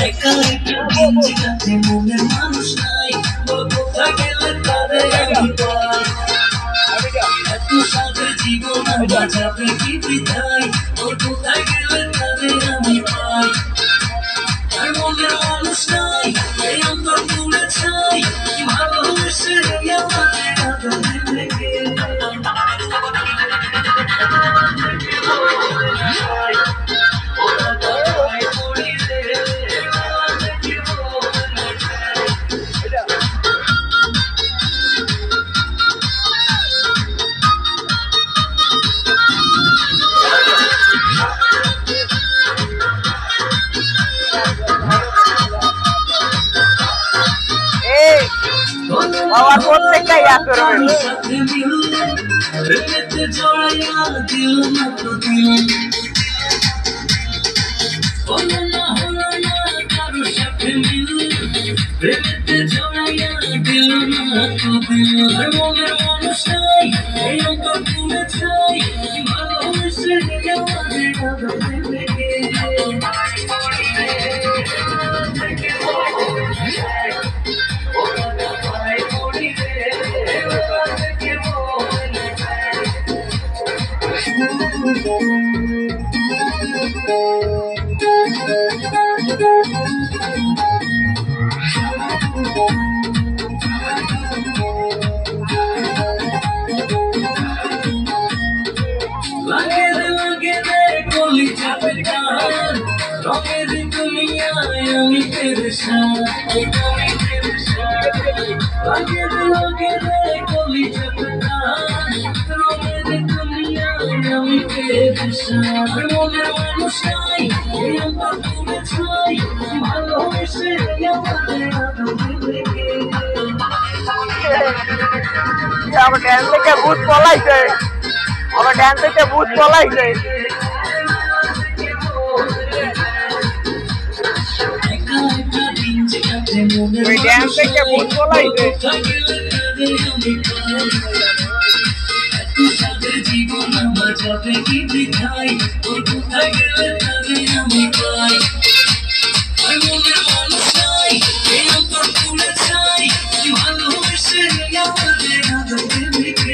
একা একা দিন কাটে মনের মানুষ নাই কোথায় গেলে তাদের আমি পাই এত সাদের জীবন বাঁচাবে কি বৃথায় কোথায় গেলে তাদের আমি পাই আর মনের মানুষ নাই এই অন্তর তুলে চাই ভালোবেসে আমাদের আদরে থেকে বাবার প্রত্যেকটাই আসর রঙের দুনিয়ায় আমি পেরেশান লাগে রে কলি জগতান রঙের দুনিয়ায় আমি পেরেশান মনের মানুষ নাই এই অন্তর তুলে চাই ভালোবেসে আমাদের আদরে থেকে আমার ড্যান্স থেকে ভূত পলাইছে আমার ড্যান্স থেকে ভূত পলাইছে ওই ড্যান্স থেকে ভূত পলাইছে জীবন বাঁচাবে কি বৃথায় কোথায় গেলে তাদের আমি পাই আর মনের মানুষ নাই এই অন্তর তুলে চাই ভালোবেসে আমাদের আদরে থেকে